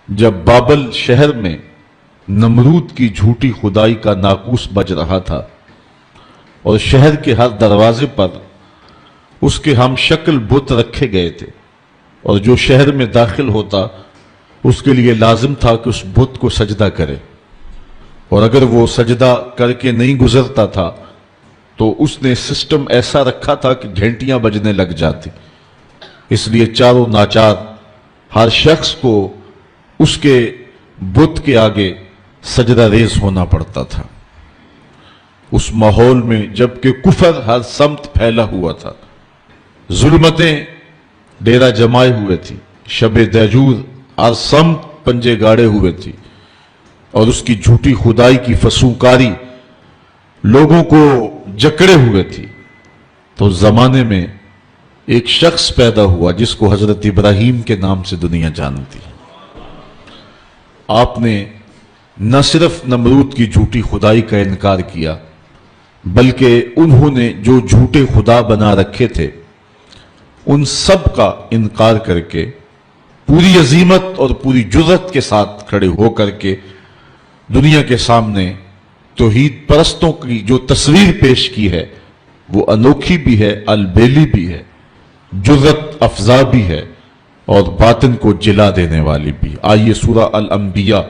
جب بابل شہر میں نمرود کی جھوٹی خدائی کا ناقوس بج رہا تھا اور شہر کے ہر دروازے پر اس کے ہم شکل بت رکھے گئے تھے، اور جو شہر میں داخل ہوتا اس کے لیے لازم تھا کہ اس بت کو سجدہ کرے، اور اگر وہ سجدہ کر کے نہیں گزرتا تھا تو اس نے سسٹم ایسا رکھا تھا کہ گھنٹیاں بجنے لگ جاتی، اس لیے چاروں ناچار ہر شخص کو اس کے بت کے آگے سجدہ ریز ہونا پڑتا تھا۔ اس ماحول میں جبکہ کفر ہر سمت پھیلا ہوا تھا، ظلمتیں ڈیرا جمائے ہوئے تھی، شب دہجور ہر سمت پنجے گاڑے ہوئے تھی، اور اس کی جھوٹی خدائی کی فسوکاری لوگوں کو جکڑے ہوئے تھی، تو زمانے میں ایک شخص پیدا ہوا جس کو حضرت ابراہیم کے نام سے دنیا جانتی۔ آپ نے نہ صرف نمرود کی جھوٹی خدائی کا انکار کیا، بلکہ انہوں نے جو جھوٹے خدا بنا رکھے تھے ان سب کا انکار کر کے پوری عظیمت اور پوری جرأت کے ساتھ کھڑے ہو کر کے دنیا کے سامنے توحید پرستوں کی جو تصویر پیش کی ہے وہ انوکھی بھی ہے، البیلی بھی ہے، جرأت افزا بھی ہے، اور باطن کو جلا دینے والی بھی۔ آئیے سورہ الانبیاء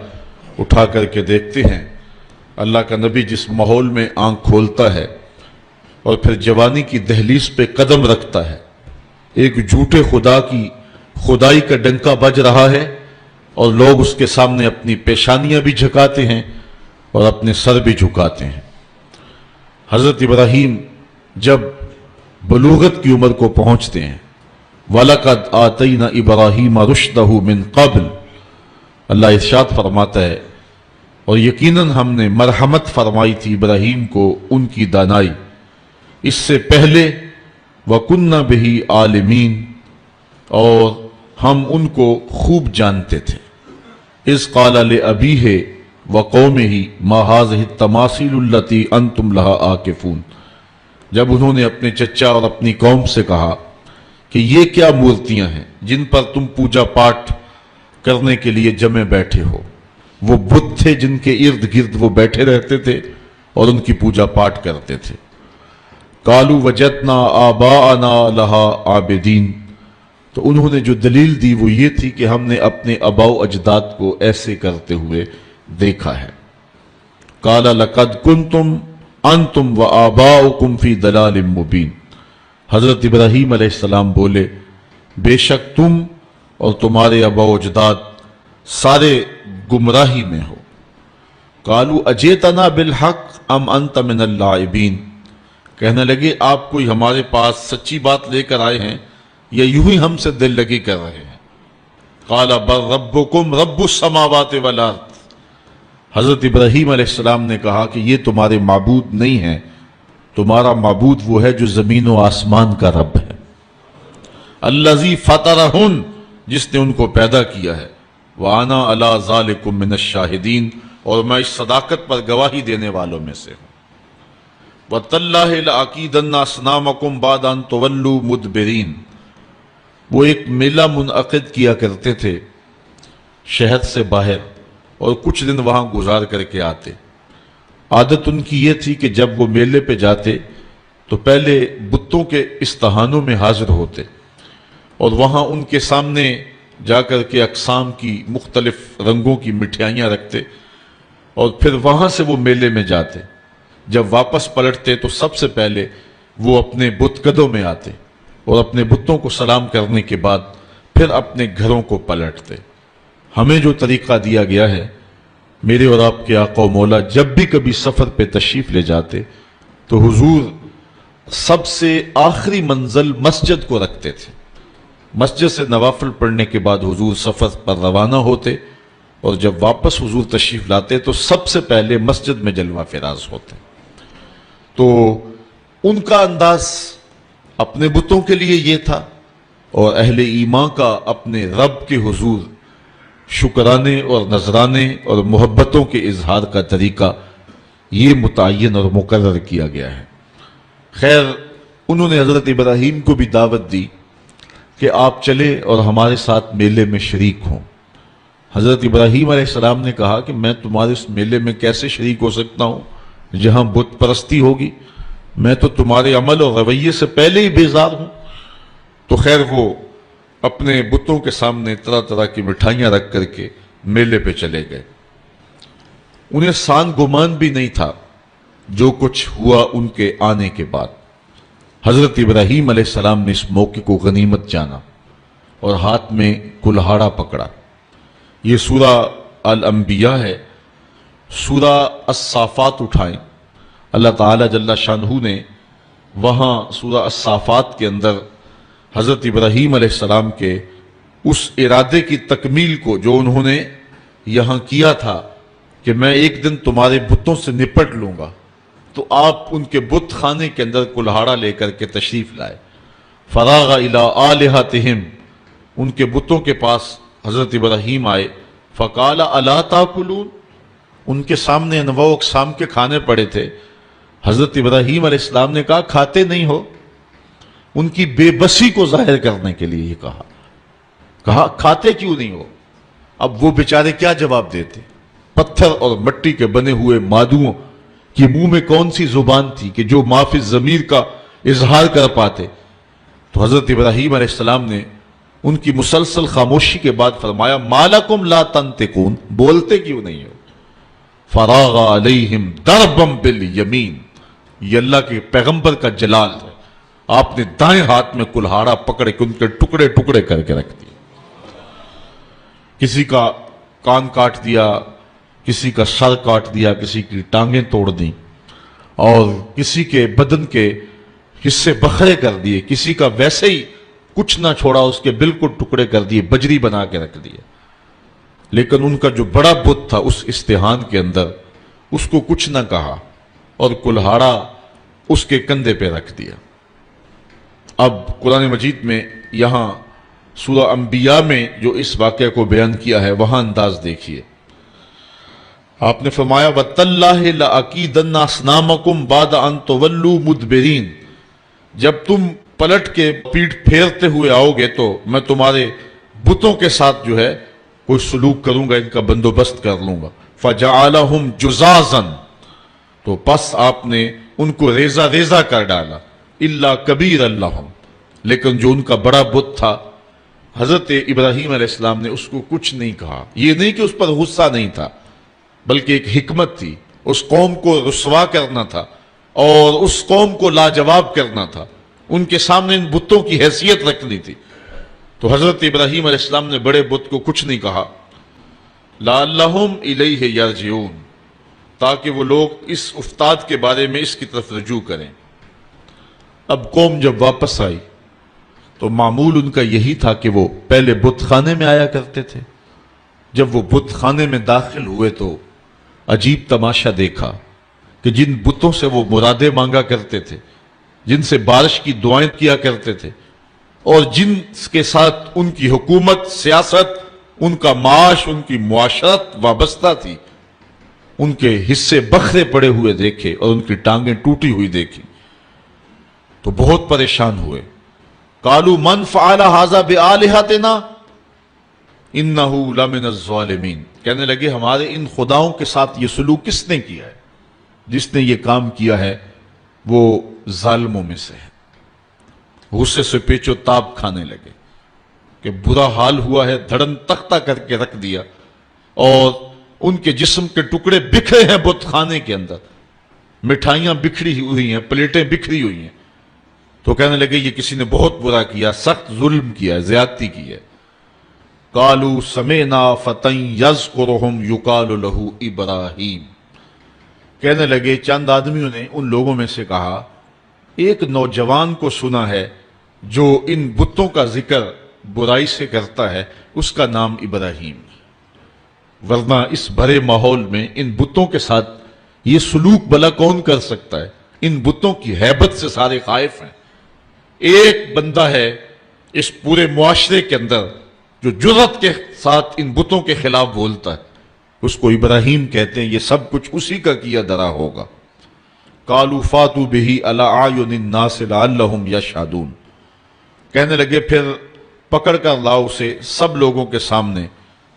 اٹھا کر کے دیکھتے ہیں۔ اللہ کا نبی جس ماحول میں آنکھ کھولتا ہے اور پھر جوانی کی دہلیز پہ قدم رکھتا ہے، ایک جھوٹے خدا کی خدائی کا ڈنکا بج رہا ہے، اور لوگ اس کے سامنے اپنی پیشانیاں بھی جھکاتے ہیں اور اپنے سر بھی جھکاتے ہیں۔ حضرت ابراہیم جب بلوغت کی عمر کو پہنچتے ہیں، وَلَقَدْ آتَيْنَا إِبْرَاهِيمَ رُشْدَهُ مِنْ قَبْلِ، اللہ ارشاد فرماتا ہے، اور یقیناً ہم نے مرحمت فرمائی تھی ابراہیم کو ان کی دانائی اس سے پہلے، وَكُنَّا بِهِ عَالِمِينَ، اور ہم ان کو خوب جانتے تھے۔ اِذْ قَالَ لِأَبِيهِ وَقَوْمِهِ مَا هَٰذِهِ التَّمَاثِيلُ الَّتِي أَنْتُمْ لَهَا عَاكِفُونَ، جب انہوں نے اپنے چچا اور اپنی قوم سے کہا کہ یہ کیا مورتیاں ہیں جن پر تم پوجا پاٹ کرنے کے لیے جمے بیٹھے ہو۔ وہ بت تھے جن کے ارد گرد وہ بیٹھے رہتے تھے اور ان کی پوجا پاٹ کرتے تھے۔ قالوا وجدنا آباءنا لها عابدین، تو انہوں نے جو دلیل دی وہ یہ تھی کہ ہم نے اپنے آباء و اجداد کو ایسے کرتے ہوئے دیکھا ہے۔ قال لقد کنتم انتم وآباؤکم فی ضلال مبین، حضرت ابراہیم علیہ السلام بولے بے شک تم اور تمہارے آباء و اجداد سارے گمراہی میں ہو۔ قالوا اجئتنا بالحق ام انت من اللاعبین، کہنے لگے آپ کوئی ہمارے پاس سچی بات لے کر آئے ہیں یا یوں ہی ہم سے دل لگی کر رہے ہیں۔ قال بل ربکم رب السماوات والارض، حضرت ابراہیم علیہ السلام نے کہا کہ یہ تمہارے معبود نہیں ہیں، تمہارا معبود وہ ہے جو زمین و آسمان کا رب ہے، الذی فطرہن، جس نے ان کو پیدا کیا ہے، وَأَنَا عَلَىٰ ذَلِكُم مِّنَ الشَّاهِدِينَ، اور میں اس صداقت پر گواہی دینے والوں میں سے ہوں۔ وَتَاللَّهِ لَأَكِيدَنَّ أَصْنَامَكُمْ بَعْدَ أَن تُوَلُّوا مُدْبِرِينَ، وہ ایک میلہ منعقد کیا کرتے تھے شہر سے باہر اور کچھ دن وہاں گزار کر کے آتے۔ عادت ان کی یہ تھی کہ جب وہ میلے پہ جاتے تو پہلے بتوں کے استہانوں میں حاضر ہوتے اور وہاں ان کے سامنے جا کر کے اقسام کی مختلف رنگوں کی مٹھائیاں رکھتے، اور پھر وہاں سے وہ میلے میں جاتے۔ جب واپس پلٹتے تو سب سے پہلے وہ اپنے بت قدوں میں آتے اور اپنے بتوں کو سلام کرنے کے بعد پھر اپنے گھروں کو پلٹتے۔ ہمیں جو طریقہ دیا گیا ہے، میرے اور آپ کے آقا و مولا جب بھی کبھی سفر پہ تشریف لے جاتے تو حضور سب سے آخری منزل مسجد کو رکھتے تھے۔ مسجد سے نوافل پڑھنے کے بعد حضور سفر پر روانہ ہوتے، اور جب واپس حضور تشریف لاتے تو سب سے پہلے مسجد میں جلوہ فراز ہوتے۔ تو ان کا انداز اپنے بتوں کے لیے یہ تھا، اور اہل ایمان کا اپنے رب کے حضور شکرانے اور نذرانے اور محبتوں کے اظہار کا طریقہ یہ متعین اور مقرر کیا گیا ہے۔ خیر، انہوں نے حضرت ابراہیم کو بھی دعوت دی کہ آپ چلے اور ہمارے ساتھ میلے میں شریک ہوں۔ حضرت ابراہیم علیہ السلام نے کہا کہ میں تمہارے اس میلے میں کیسے شریک ہو سکتا ہوں جہاں بت پرستی ہوگی، میں تو تمہارے عمل اور رویے سے پہلے ہی بیزار ہوں۔ تو خیر وہ اپنے بتوں کے سامنے طرح طرح کی مٹھائیاں رکھ کر کے میلے پہ چلے گئے۔ انہیں سان گمان بھی نہیں تھا جو کچھ ہوا ان کے آنے کے بعد۔ حضرت ابراہیم علیہ السلام نے اس موقع کو غنیمت جانا اور ہاتھ میں کلہاڑا پکڑا۔ یہ سورہ الانبیاء ہے۔ سورہ الصافات اٹھائیں، اللہ تعالیٰ جل شانہ نے وہاں سورہ الصافات کے اندر حضرت ابراہیم علیہ السلام کے اس ارادے کی تکمیل کو جو انہوں نے یہاں کیا تھا کہ میں ایک دن تمہارے بتوں سے نپٹ لوں گا، تو آپ ان کے بت خانے کے اندر کلہاڑا لے کر کے تشریف لائے۔ فراغ الی آلہتہم، ان کے بتوں کے پاس حضرت ابراہیم آئے۔ فقال الا تاکلون، ان کے سامنے انواع و اقسام کے کھانے پڑے تھے۔ حضرت ابراہیم علیہ السلام نے کہا کھاتے نہیں ہو؟ ان کی بے بسی کو ظاہر کرنے کے لیے یہ کہا کھاتے کیوں نہیں ہو؟ اب وہ بیچارے کیا جواب دیتے؟ پتھر اور مٹی کے بنے ہوئے مادوں کی منہ میں کون سی زبان تھی کہ جو ما فی الضمیر کا اظہار کر پاتے؟ تو حضرت ابراہیم علیہ السلام نے ان کی مسلسل خاموشی کے بعد فرمایا ما لکم لا تنطقون، بولتے کیوں نہیں ہو؟ فراغ علیہم ضربا بالیمین، یہ اللہ کے پیغمبر کا جلال ہے، آپ نے دائیں ہاتھ میں کلہاڑا پکڑ کے ان کے ٹکڑے ٹکڑے کر کے رکھ دیے۔ کسی کا کان کاٹ دیا، کسی کا سر کاٹ دیا، کسی کی ٹانگیں توڑ دیں، اور کسی کے بدن کے حصے بکھرے کر دیے، کسی کا ویسے ہی کچھ نہ چھوڑا، اس کے بالکل ٹکڑے کر دیے، بجری بنا کے رکھ دیے۔ لیکن ان کا جو بڑا بت تھا اس استحان کے اندر، اس کو کچھ نہ کہا اور کلہاڑا اس کے کندھے پہ رکھ دیا۔ اب قرآن مجید میں یہاں سورہ انبیاء میں جو اس واقعے کو بیان کیا ہے وہاں انداز دیکھیے۔ آپ نے فرمایا وَتَاللَّهِ لَأَكِيدَنَّ أَصْنَامَكُمْ بَعْدَ أَن تُوَلُّوا مُدْبِرِينَ، جب تم پلٹ کے پیٹھ پھیرتے ہوئے آؤ گے تو میں تمہارے بتوں کے ساتھ جو ہے کوئی سلوک کروں گا، ان کا بندوبست کر لوں گا۔ فَجَعَلَهُمْ جُزَازًا، تو پس آپ نے ان کو ریزہ ریزہ کر ڈالا۔ الا کبیر لہم، لیکن جو ان کا بڑا بت تھا حضرت ابراہیم علیہ السلام نے اس کو کچھ نہیں کہا۔ یہ نہیں کہ اس پر غصہ نہیں تھا، بلکہ ایک حکمت تھی، اس قوم کو رسوا کرنا تھا اور اس قوم کو لاجواب کرنا تھا، ان کے سامنے ان بتوں کی حیثیت رکھنی تھی۔ تو حضرت ابراہیم علیہ السلام نے بڑے بت کو کچھ نہیں کہا۔ لعلہم الیہ یرجعون، تاکہ وہ لوگ اس افتاد کے بارے میں اس کی طرف رجوع کریں۔ اب قوم جب واپس آئی تو معمول ان کا یہی تھا کہ وہ پہلے بت خانے میں آیا کرتے تھے۔ جب وہ بت خانے میں داخل ہوئے تو عجیب تماشا دیکھا کہ جن بتوں سے وہ مرادیں مانگا کرتے تھے، جن سے بارش کی دعائیں کیا کرتے تھے، اور جن کے ساتھ ان کی حکومت، سیاست، ان کا معاش، ان کی معاشرت وابستہ تھی، ان کے حصے بکھرے پڑے ہوئے دیکھے اور ان کی ٹانگیں ٹوٹی ہوئی دیکھی تو بہت پریشان ہوئے۔ قالوا من فعل هذا بآلهتنا انه لمن الظالمین، کہنے لگے ہمارے ان خداؤں کے ساتھ یہ سلوک کس نے کیا ہے؟ جس نے یہ کام کیا ہے وہ ظالموں میں سے ہے۔ غصے سے پیچو تاب کھانے لگے کہ برا حال ہوا ہے، دھڑن تختہ کر کے رکھ دیا اور ان کے جسم کے ٹکڑے بکھرے ہیں بت خانے کے اندر، مٹھائیاں بکھری ہوئی ہیں، پلیٹیں بکھری ہوئی ہیں۔ تو کہنے لگے یہ کسی نے بہت برا کیا، سخت ظلم کیا، زیادتی کی ہے۔ قالوا سمعنا فتى يذكرهم يقال له ابراہیم، کہنے لگے چند آدمیوں نے ان لوگوں میں سے کہا ایک نوجوان کو سنا ہے جو ان بتوں کا ذکر برائی سے کرتا ہے، اس کا نام ابراہیم، ورنہ اس بھرے ماحول میں ان بتوں کے ساتھ یہ سلوک بھلا کون کر سکتا ہے؟ ان بتوں کی ہیبت سے سارے خائف ہیں۔ ایک بندہ ہے اس پورے معاشرے کے اندر جو جرأت کے ساتھ ان بتوں کے خلاف بولتا ہے، اس کو ابراہیم کہتے ہیں، یہ سب کچھ اسی کا کیا دھرا ہوگا۔ قالوا فاتوا به علی اعین الناس لعلهم یشهدون، کہنے لگے پھر پکڑ کر لاؤ اسے سب لوگوں کے سامنے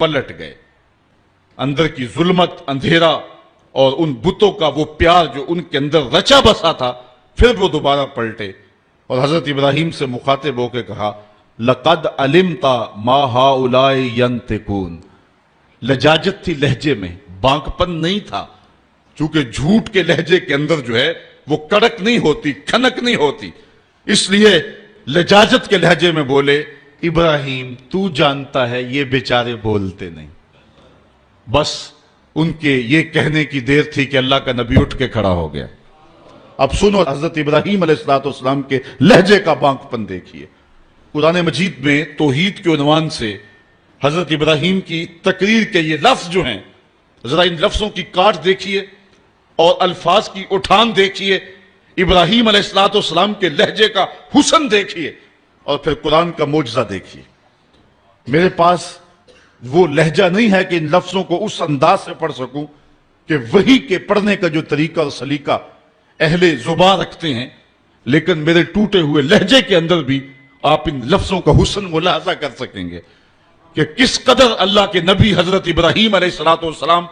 پلٹ گئے. اندر کی ظلمت، اندھیرا اور ان بتوں کا وہ پیار جو ان کے اندر رچا بسا تھا، پھر وہ دوبارہ پلٹے اور حضرت ابراہیم سے مخاطب ہو کے کہا لَقَدْ عَلِمْتَ مَا هَؤُلَاءِ يَنْطِقُونَ. لجاجت تھی لہجے میں، بانکپن نہیں تھا، چونکہ جھوٹ کے لہجے کے اندر جو ہے وہ کڑک نہیں ہوتی، کھنک نہیں ہوتی، اس لیے لجاجت کے لہجے میں بولے ابراہیم تو جانتا ہے یہ بیچارے بولتے نہیں. بس ان کے یہ کہنے کی دیر تھی کہ اللہ کا نبی اٹھ کے کھڑا ہو گیا. اب سنو حضرت ابراہیم علیہ السلام کے لہجے کا بانکپن دیکھیے. قرآن مجید میں توحید کے عنوان سے حضرت ابراہیم کی تقریر کے یہ لفظ جو ہیں، ذرا ان لفظوں کی کاٹ دیکھیے اور الفاظ کی اٹھان دیکھیے، ابراہیم علیہ السلام کے لہجے کا حسن دیکھیے اور پھر قرآن کا معجزہ دیکھیے. میرے پاس وہ لہجہ نہیں ہے کہ ان لفظوں کو اس انداز سے پڑھ سکوں کہ وہی کے پڑھنے کا جو طریقہ اور سلیقہ اہل زبان رکھتے ہیں، لیکن میرے ٹوٹے ہوئے لہجے کے اندر بھی آپ ان لفظوں کا حسن ملاحظہ کر سکیں گے کہ کس قدر اللہ کے نبی حضرت ابراہیم علیہ السلام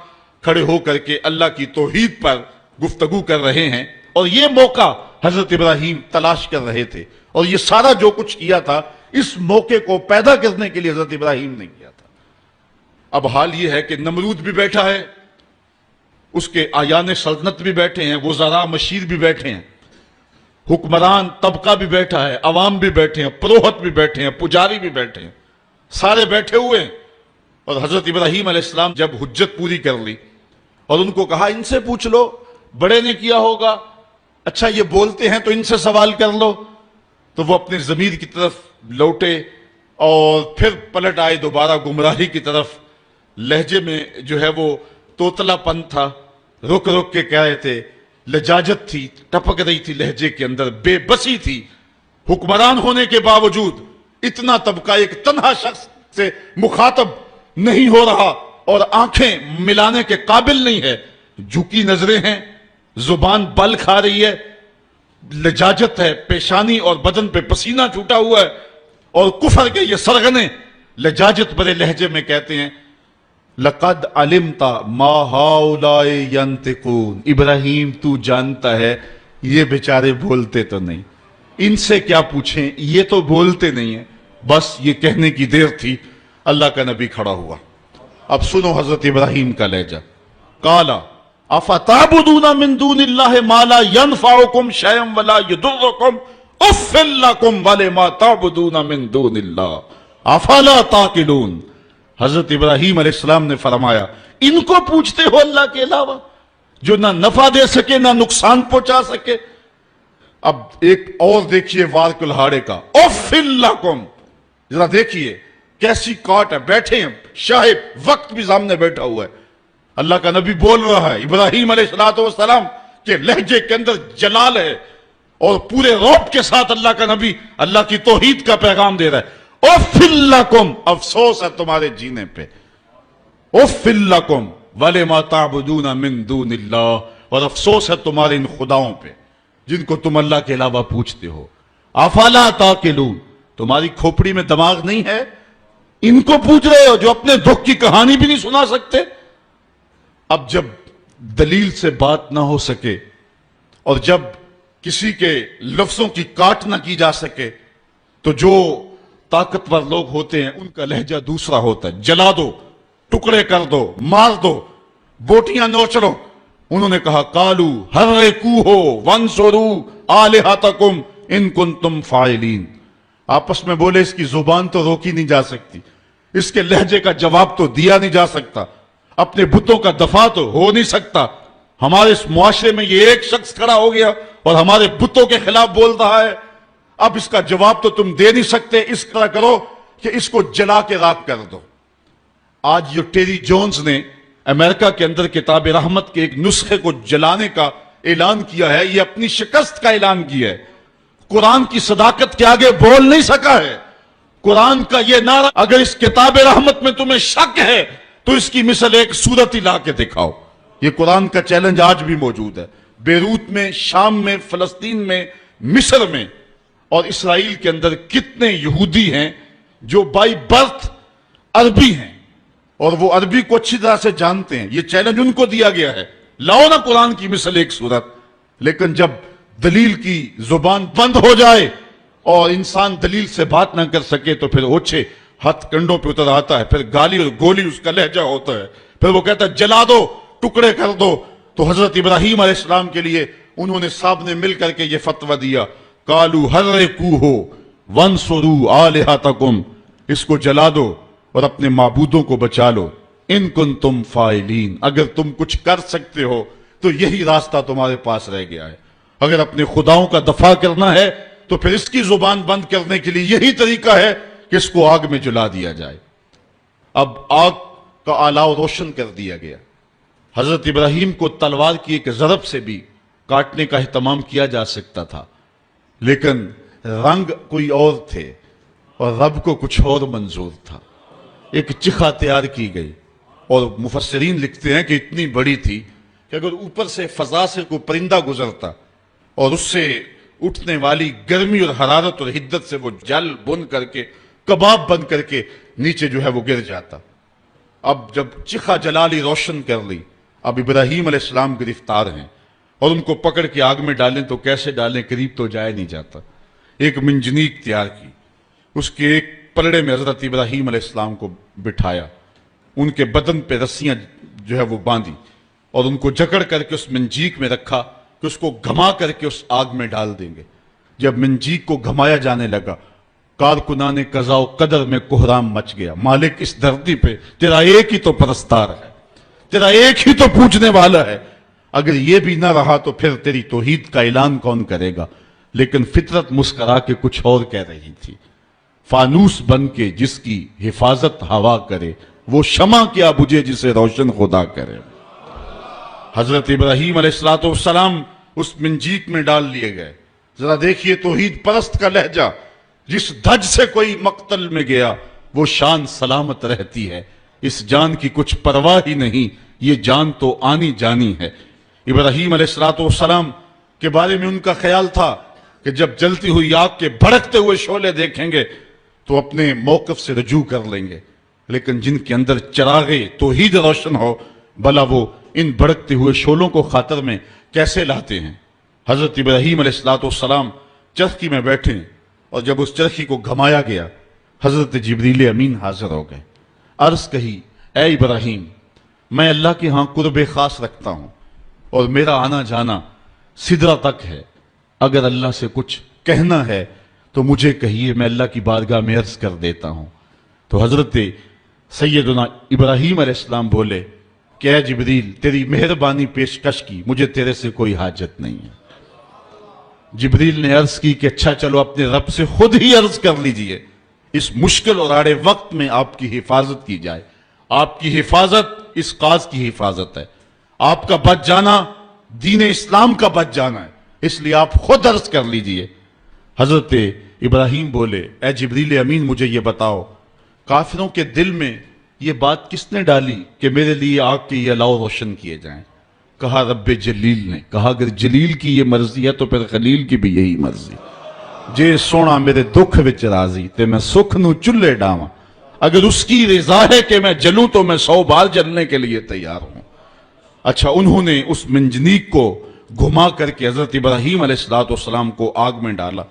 کھڑے ہو کر کے اللہ کی توحید پر گفتگو کر رہے ہیں، اور یہ موقع حضرت ابراہیم تلاش کر رہے تھے، اور یہ سارا جو کچھ کیا تھا اس موقع کو پیدا کرنے کے لیے حضرت ابراہیم نے کیا تھا. اب حال یہ ہے کہ نمرود بھی بیٹھا ہے، اس کے آیان سلطنت بھی بیٹھے ہیں، وزراء مشیر بھی بیٹھے ہیں، حکمران طبقہ بھی بیٹھا ہے، عوام بھی بیٹھے ہیں، پروہت بھی بیٹھے ہیں، پجاری بھی بیٹھے ہیں، سارے بیٹھے ہوئے ہیں. اور حضرت ابراہیم علیہ السلام جب حجت پوری کر لی اور ان کو کہا ان سے پوچھ لو، بڑے نے کیا ہوگا، اچھا یہ بولتے ہیں تو ان سے سوال کر لو، تو وہ اپنے ضمیر کی طرف لوٹے اور پھر پلٹ آئے دوبارہ گمراہی کی طرف. لہجے میں جو ہے وہ توتلا پن تھا، رک رک کے کہہ رہے تھے، لجاجت تھی، ٹپک رہی تھی لہجے کے اندر، بے بسی تھی. حکمران ہونے کے باوجود اتنا طبقہ ایک تنہا شخص سے مخاطب نہیں ہو رہا اور آنکھیں ملانے کے قابل نہیں ہے، جھکی نظریں ہیں، زبان بل کھا رہی ہے، لجاجت ہے، پیشانی اور بدن پہ پسینہ چھوٹا ہوا ہے، اور کفر کے یہ سرغنے لجاجت برے لہجے میں کہتے ہیں لَقَدْ عَلِمْتَ مَا هَؤُلَاءِ يَنْطِقُونَ. ابراہیم تو جانتا ہے یہ بیچارے بولتے تو نہیں، ان سے کیا پوچھیں، یہ تو بولتے نہیں ہیں. بس یہ کہنے کی دیر تھی، اللہ کا نبی کھڑا ہوا. اب سنو حضرت ابراہیم کا لہجہ. قَالَ أَفَتَعْبُدُونَ مِن دُونِ اللَّهِ مَا لَا يَنْفَعُكُمْ شَيْئًا وَلَا يَضُرُّكُمْ أُفٍّ لَكُمْ وَلِمَا تَعْبُدُونَ مِن دُونِ اللَّهِ أَفَلَا تَعْقِلُونَ. حضرت ابراہیم علیہ السلام نے فرمایا ان کو پوچھتے ہو اللہ کے علاوہ جو نہ نفع دے سکے نہ نقصان پہنچا سکے. اب ایک اور دیکھیے وار کلہاڑے کا، اُفٍّ لَكُمْ. ذرا دیکھیے کیسی کاٹ ہے، بیٹھے ہیں شاہب، وقت بھی سامنے بیٹھا ہوا ہے، اللہ کا نبی بول رہا ہے، ابراہیم علیہ السلام کے لہجے کے اندر جلال ہے، اور پورے روب کے ساتھ اللہ کا نبی اللہ کی توحید کا پیغام دے رہا ہے. اُفٍّ لَكُمْ، افسوس ہے تمہارے جینے پہ، اُفٍّ لَكُمْ وَلِمَا تَعْبُدُونَ مِن دُونِ اللَّهِ، اور افسوس ہے تمہارے ان خداؤں پہ جن کو تم اللہ کے علاوہ پوچھتے ہو. افلا تعقلون، تمہاری کھوپڑی میں دماغ نہیں ہے، ان کو پوچھ رہے ہو جو اپنے دکھ کی کہانی بھی نہیں سنا سکتے. اب جب دلیل سے بات نہ ہو سکے اور جب کسی کے لفظوں کی کاٹ نہ کی جا سکے تو جو طاقتور لوگ ہوتے ہیں ان کا لہجہ دوسرا ہوتا ہے. جلا دو، ٹکڑے کر دو، مار دو، بوٹیاں نوچ لو. انہوں نے کہا قالو حرقوہ وانصروا آلہتکم ان کنتم فاعلین. آپس میں بولے اس کی زبان تو روکی نہیں جا سکتی، اس کے لہجے کا جواب تو دیا نہیں جا سکتا، اپنے بتوں کا دفاع تو ہو نہیں سکتا. ہمارے اس معاشرے میں یہ ایک شخص کھڑا ہو گیا اور ہمارے بتوں کے خلاف بول رہا ہے، اب اس کا جواب تو تم دے نہیں سکتے، اس طرح کرو کہ اس کو جلا کے راکھ کر دو. آج جو ٹیری جونز نے امریکہ کے اندر کتاب رحمت کے ایک نسخے کو جلانے کا اعلان کیا ہے، یہ اپنی شکست کا اعلان کیا ہے. قرآن کی صداقت کے آگے بول نہیں سکا ہے. قرآن کا یہ نعرہ، اگر اس کتاب رحمت میں تمہیں شک ہے تو اس کی مثل ایک صورت ہی لا کے دکھاؤ. یہ قرآن کا چیلنج آج بھی موجود ہے. بیروت میں، شام میں، فلسطین میں، مصر میں اور اسرائیل کے اندر کتنے یہودی ہیں جو بائی برتھ عربی ہیں، اور وہ عربی کو اچھی طرح سے جانتے ہیں. یہ چیلنج ان کو دیا گیا ہے، لاؤ نا قرآن کی مثل ایک صورت. لیکن جب دلیل کی زبان بند ہو جائے اور انسان دلیل سے بات نہ کر سکے تو پھر اوچھے ہاتھ کنڈوں پہ اتر آتا ہے، پھر گالی اور گولی اس کا لہجہ ہوتا ہے، پھر وہ کہتا ہے جلا دو، ٹکڑے کر دو. تو حضرت ابراہیم علیہ السلام کے لیے انہوں نے سب نے مل کر کے یہ فتویٰ دیا، قالوا حرقوہ وانصروا آلہتکم، اس کو جلا دو اور اپنے معبودوں کو بچا لو. ان کنتم فاعلین، اگر تم کچھ کر سکتے ہو تو یہی راستہ تمہارے پاس رہ گیا ہے. اگر اپنے خداؤں کا دفاع کرنا ہے تو پھر اس کی زبان بند کرنے کے لیے یہی طریقہ ہے کہ اس کو آگ میں جلا دیا جائے. اب آگ کا آلاؤ روشن کر دیا گیا. حضرت ابراہیم کو تلوار کی ایک ضرب سے بھی کاٹنے کا اہتمام کیا جا سکتا تھا، لیکن رنگ کوئی اور تھے اور رب کو کچھ اور منظور تھا. ایک چخا تیار کی گئی اور مفسرین لکھتے ہیں کہ اتنی بڑی تھی کہ اگر اوپر سے فضا سے کوئی پرندہ گزرتا اور اس سے اٹھنے والی گرمی اور حرارت اور حدت سے وہ جل بن کر کے کباب بن کر کے نیچے جو ہے وہ گر جاتا. اب جب چخا جلالی روشن کر لی، اب ابراہیم علیہ السلام گرفتار ہیں اور ان کو پکڑ کے آگ میں ڈالیں تو کیسے ڈالیں، قریب تو جایا نہیں جاتا. ایک منجنیق تیار کی، اس کے ایک پلڑے میں حضرت ابراہیم علیہ السلام کو بٹھایا، ان کے بدن پہ رسیاں جو ہے وہ باندھی اور ان کو جکڑ کر کے اس منجیق میں رکھا کہ اس کو گھما کر کے اس آگ میں ڈال دیں گے. جب منجیق کو گھمایا جانے لگا، کارکنان قضاء و قدر میں کوہرام مچ گیا. مالک اس دھرتی پہ تیرا ایک ہی تو پرستار ہے، تیرا ایک ہی تو پوجنے والا ہے، اگر یہ بھی نہ رہا تو پھر تیری توحید کا اعلان کون کرے گا. لیکن فطرت مسکرا کے کچھ اور کہہ رہی تھی، فانوس بن کے جس کی حفاظت ہوا کرے، وہ شمع کیا بجھے جسے روشن خدا کرے. حضرت ابراہیم علیہ السلام اس منجیق میں ڈال لیے گئے. ذرا دیکھیے توحید پرست کا لہجہ، جس دھج سے کوئی مقتل میں گیا وہ شان سلامت رہتی ہے، اس جان کی کچھ پرواہ ہی نہیں، یہ جان تو آنی جانی ہے. ابراہیم علیہ السلام کے بارے میں ان کا خیال تھا کہ جب جلتی ہوئی آگ کے بھڑکتے ہوئے شعلے دیکھیں گے تو اپنے موقف سے رجوع کر لیں گے. لیکن جن کے اندر چراغ توحید روشن ہو، بھلا وہ ان بھڑکتے ہوئے شعلوں کو خاطر میں کیسے لاتے ہیں. حضرت ابراہیم علیہ السلام چرخی میں بیٹھے اور جب اس چرخی کو گھمایا گیا، حضرت جبریل امین حاضر ہو گئے. عرض کہی، اے ابراہیم، میں اللہ کے ہاں قرب خاص رکھتا ہوں اور میرا آنا جانا سدرہ تک ہے. اگر اللہ سے کچھ کہنا ہے تو مجھے کہیے، میں اللہ کی بارگاہ میں عرض کر دیتا ہوں. تو حضرت سیدنا ابراہیم علیہ السلام بولے کہ اے جبریل، تیری مہربانی پیشکش کی، مجھے تیرے سے کوئی حاجت نہیں ہے. جبریل نے عرض کی کہ اچھا چلو اپنے رب سے خود ہی عرض کر لیجئے، اس مشکل اور آڑے وقت میں آپ کی حفاظت کی جائے. آپ کی حفاظت اس قاض کی حفاظت ہے، آپ کا بچ جانا دین اسلام کا بچ جانا ہے، اس لیے آپ خود عرض کر لیجئے. حضرت ابراہیم بولے، اے جبریل امین، مجھے یہ بتاؤ، کافروں کے دل میں یہ بات کس نے ڈالی کہ میرے لیے آگ کے یہ الاؤ روشن کیے جائیں؟ کہا رب جلیل نے. کہا اگر جلیل کی یہ مرضی ہے تو پھر خلیل کی بھی یہی مرضی. جے سونا میرے دکھ وچ راضی تے میں سکھ نو چلے ڈاواں، اگر اس کی رضا ہے کہ میں جلوں تو میں 100 بار جلنے کے لیے تیار ہوں. اچھا، انہوں نے اس منجنیق کو گھما کر کے حضرت ابراہیم علیہ السلام کو آگ میں ڈالا.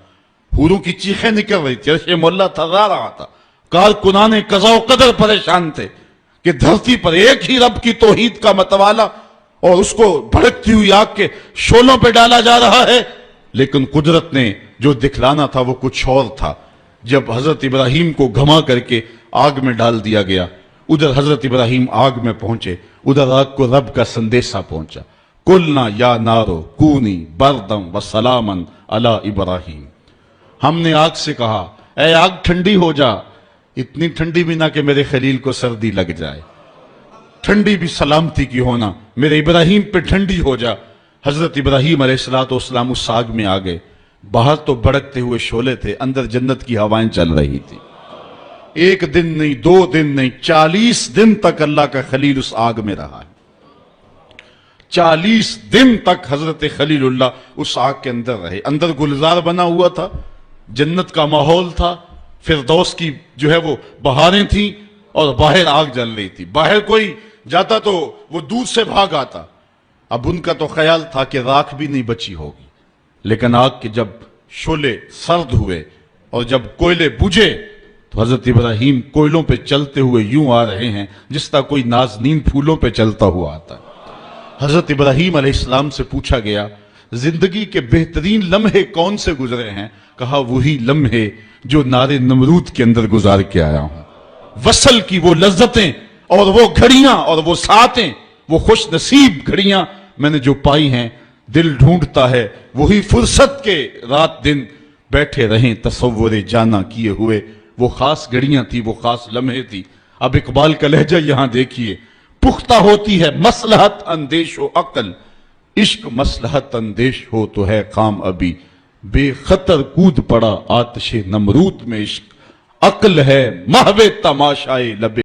حوروں کی چیخیں نکل رہی تھی، عرش مولا تھرا رہا تھا. کارکنان قضاء و قدر پریشان تھے کہ دھرتی پر ایک ہی رب کی توحید کا متوالا اور اس کو بھڑکتی ہوئی آگ کے شعلوں پہ ڈالا جا رہا ہے. لیکن قدرت نے جو دکھلانا تھا وہ کچھ اور تھا. جب حضرت ابراہیم کو گھما کر کے آگ میں ڈال دیا گیا، ادھر حضرت ابراہیم آگ میں پہنچے، ادھر آگ کو رب کا سندیسہ پہنچا. قلنا یا نارو کونی بردم و سلامن علی ابراہیم. ہم نے آگ سے کہا، اے آگ ٹھنڈی ہو جا، اتنی ٹھنڈی بھی نہ کہ میرے خلیل کو سردی لگ جائے، ٹھنڈی بھی سلامتی کی ہونا، میرے ابراہیم پہ ٹھنڈی ہو جا. حضرت ابراہیم علیہ السلام اس آگ میں آ گئے. باہر تو بھڑکتے ہوئے شعلے تھے، اندر جنت کی ہوائیں چل رہی تھی. ایک دن نہیں، 2 دن نہیں، 40 دن تک اللہ کا خلیل اس آگ میں رہا ہے. 40 دن تک حضرت خلیل اللہ اس آگ کے اندر رہے. اندر گلزار بنا ہوا تھا، جنت کا ماحول تھا، فردوس کی جو ہے وہ بہاریں تھیں، اور باہر آگ جل رہی تھی. باہر کوئی جاتا تو وہ دور سے بھاگ آتا. اب ان کا تو خیال تھا کہ راکھ بھی نہیں بچی ہوگی, لیکن آگ کے جب شعلے سرد ہوئے اور جب کوئلے بجھے تو حضرت ابراہیم کوئلوں پہ چلتے ہوئے یوں آ رہے ہیں جس طرح کوئی نازنین پھولوں پہ چلتا ہوا آتا. حضرت ابراہیم علیہ السلام سے پوچھا گیا زندگی کے بہترین لمحے کون سے گزرے ہیں؟ کہا وہی لمحے جو نار نمرود کے اندر گزار کے آیا ہوں. وصل کی وہ لذتیں اور وہ گھڑیاں اور وہ ساعتیں, وہ خوش نصیب گھڑیاں میں نے جو پائی ہیں, دل ڈھونڈتا ہے وہی فرصت کے رات دن بیٹھے رہیں تصور جانا کیے ہوئے. وہ خاص گھڑیاں تھی, وہ خاص لمحے تھی. اب اقبال کا لہجہ یہاں دیکھیے. پختہ ہوتی ہے مصلحت اندیش و عقل, عشق مصلحت اندیش ہو تو ہے کام ابھی. بے خطر کود پڑا آتش نمرود میں عشق, عقل ہے محو تماشائے لب